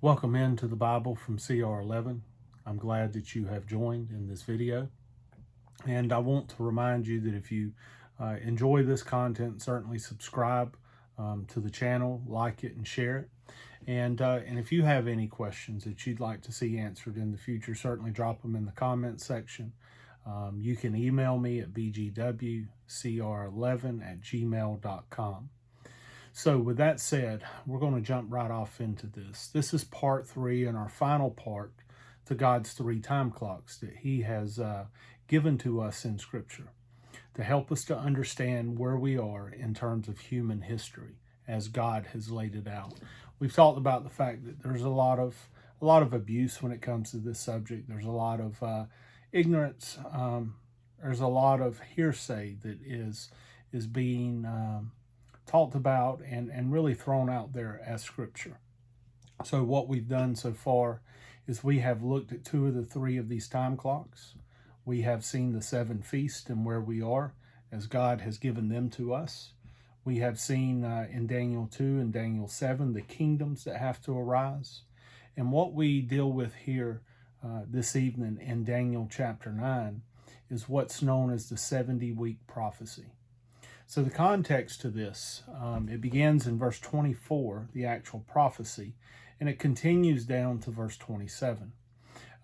Welcome into the Bible from CR11. I'm glad that you have joined in this video. And I want to remind you that if you enjoy this content, certainly subscribe to the channel, like it, and share it. And if you have any questions that you'd like to see answered in the future, certainly drop them in the comments section. You can email me at bgwcr11@gmail.com. So with that said, we're going to jump right off into this. This is part 3 and our final part to God's 3 time clocks that he has given to us in Scripture to help us to understand where we are in terms of human history as God has laid it out. We've talked about the fact that there's a lot of abuse when it comes to this subject. There's a lot of ignorance. There's a lot of hearsay that is being talked about and really thrown out there as Scripture. So what we've done so far is we have looked at 2 of the 3 of these time clocks. We have seen the 7 feasts and where we are as God has given them to us. We have seen in Daniel 2 and Daniel 7 the kingdoms that have to arise. And what we deal with here this evening in Daniel chapter 9 is what's known as the 70-week prophecy. So the context to this, it begins in verse 24, the actual prophecy, and it continues down to verse 27.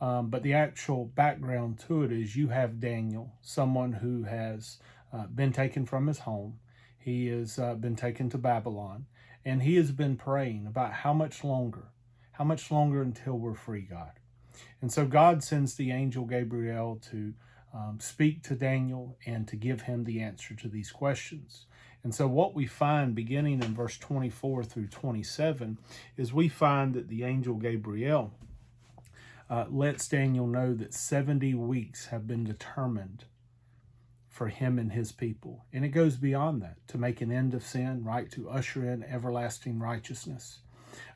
But the actual background to it is you have Daniel, someone who has been taken from his home. He has been taken to Babylon, and he has been praying about how much longer until we're free, God. And so God sends the angel Gabriel to speak to Daniel and to give him the answer to these questions. And so what we find beginning in verse 24 through 27 is we find that the angel Gabriel lets Daniel know that 70 weeks have been determined for him and his people. And it goes beyond that, to make an end of sin, right, to usher in everlasting righteousness.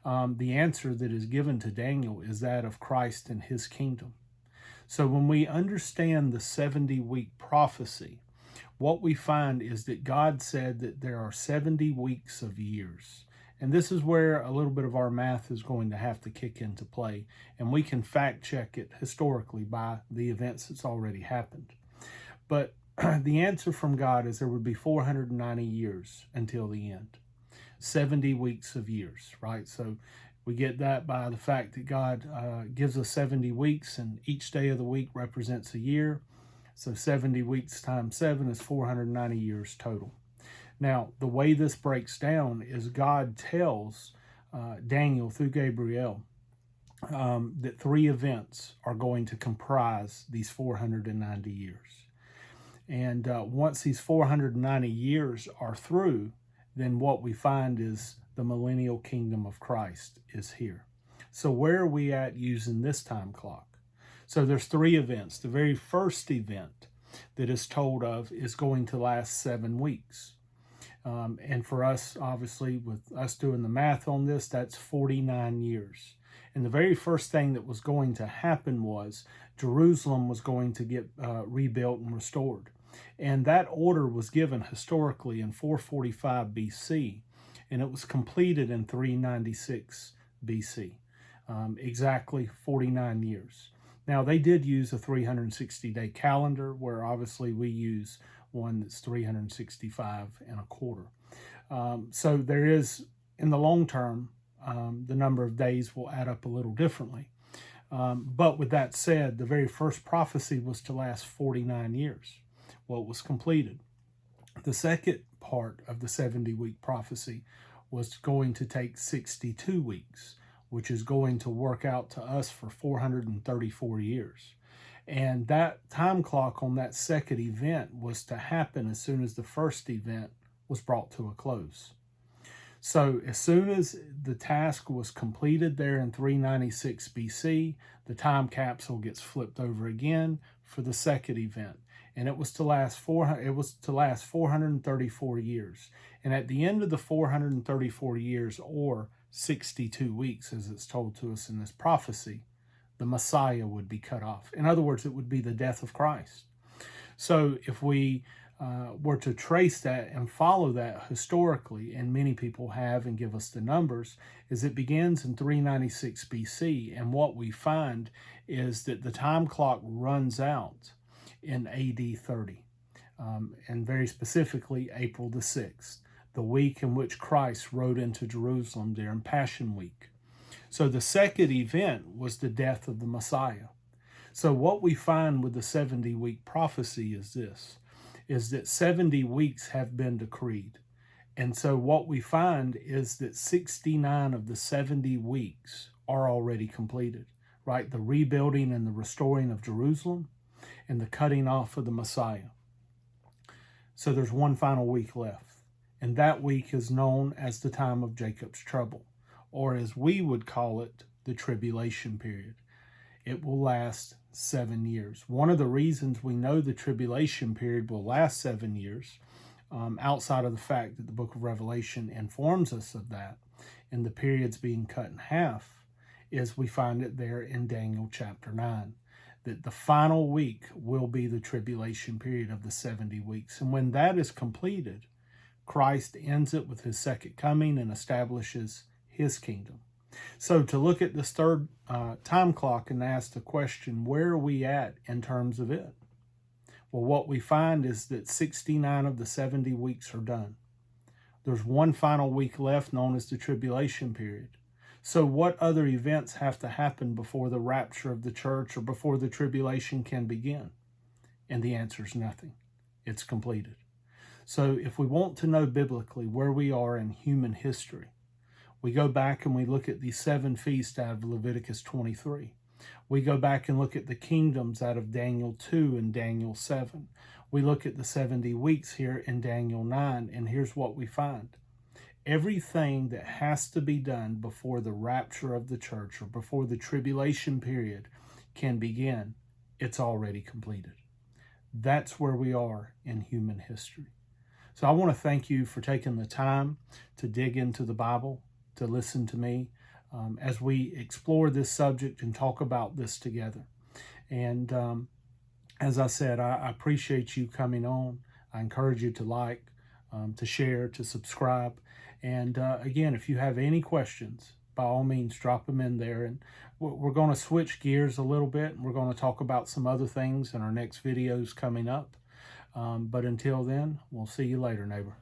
The answer that is given to Daniel is that of Christ and his kingdom. So when we understand the 70-week prophecy, what we find is that God said that there are 70 weeks of years. And this is where a little bit of our math is going to have to kick into play. And we can fact check it historically by the events that's already happened. But the answer from God is there would be 490 years until the end. 70 weeks of years, right? So we get that by the fact that God gives us 70 weeks, and each day of the week represents a year. So 70 weeks times 7 is 490 years total. Now, the way this breaks down is God tells Daniel through Gabriel that 3 events are going to comprise these 490 years. And once these 490 years are through, then what we find is the millennial kingdom of Christ is here. So where are we at using this time clock? So there's 3 events. The very first event that is told of is going to last 7 weeks. And for us, obviously, with us doing the math on this, that's 49 years. And the very first thing that was going to happen was Jerusalem was going to get rebuilt and restored. And that order was given historically in 445 BC, and it was completed in 396 BC, exactly 49 years. Now, they did use a 360-day calendar, where obviously we use one that's 365 and a quarter. So there is, in the long term, the number of days will add up a little differently. But with that said, the very first prophecy was to last 49 years. Well, it was completed. The second part of the 70-week prophecy was going to take 62 weeks, which is going to work out to us for 434 years. And that time clock on that second event was to happen as soon as the first event was brought to a close. So as soon as the task was completed there in 396 BC, the time capsule gets flipped over again for the second event. And it was to last 434 years. And at the end of the 434 years, or 62 weeks, as it's told to us in this prophecy, the Messiah would be cut off. In other words, it would be the death of Christ. So if we were to trace that and follow that historically, and many people have and give us the numbers, is it begins in 396 BC. And what we find is that the time clock runs out in AD 30, and very specifically April the 6th, the week in which Christ rode into Jerusalem during Passion Week. So the second event was the death of the Messiah. So what we find with the 70-week prophecy is this, is that 70 weeks have been decreed. And so what we find is that 69 of the 70 weeks are already completed, right? The rebuilding and the restoring of Jerusalem and the cutting off of the Messiah. So there's one final week left. And that week is known as the time of Jacob's trouble, or as we would call it, the tribulation period. It will last 7 years. One of the reasons we know the tribulation period will last 7 years, outside of the fact that the book of Revelation informs us of that, and the periods being cut in half, is we find it there in Daniel chapter 9, that the final week will be the tribulation period of the 70 weeks. And when that is completed, Christ ends it with his second coming and establishes his kingdom. So to look at this third time clock and ask the question, where are we at in terms of it? Well, what we find is that 69 of the 70 weeks are done. There's one final week left known as the tribulation period. So what other events have to happen before the rapture of the church or before the tribulation can begin? And the answer is nothing. It's completed. So if we want to know biblically where we are in human history, we go back and we look at the 7 feasts out of Leviticus 23. We go back and look at the kingdoms out of Daniel 2 and Daniel 7. We look at the 70 weeks here in Daniel 9, and here's what we find. Everything that has to be done before the rapture of the church or before the tribulation period can begin, it's already completed. That's where we are in human history. So I want to thank you for taking the time to dig into the Bible, to listen to me as we explore this subject and talk about this together. And as I said, I appreciate you coming on. I encourage you to like, to share, to subscribe. And again, if you have any questions, by all means, drop them in there. And we're going to switch gears a little bit, and we're going to talk about some other things in our next videos coming up. But until then, we'll see you later, neighbor.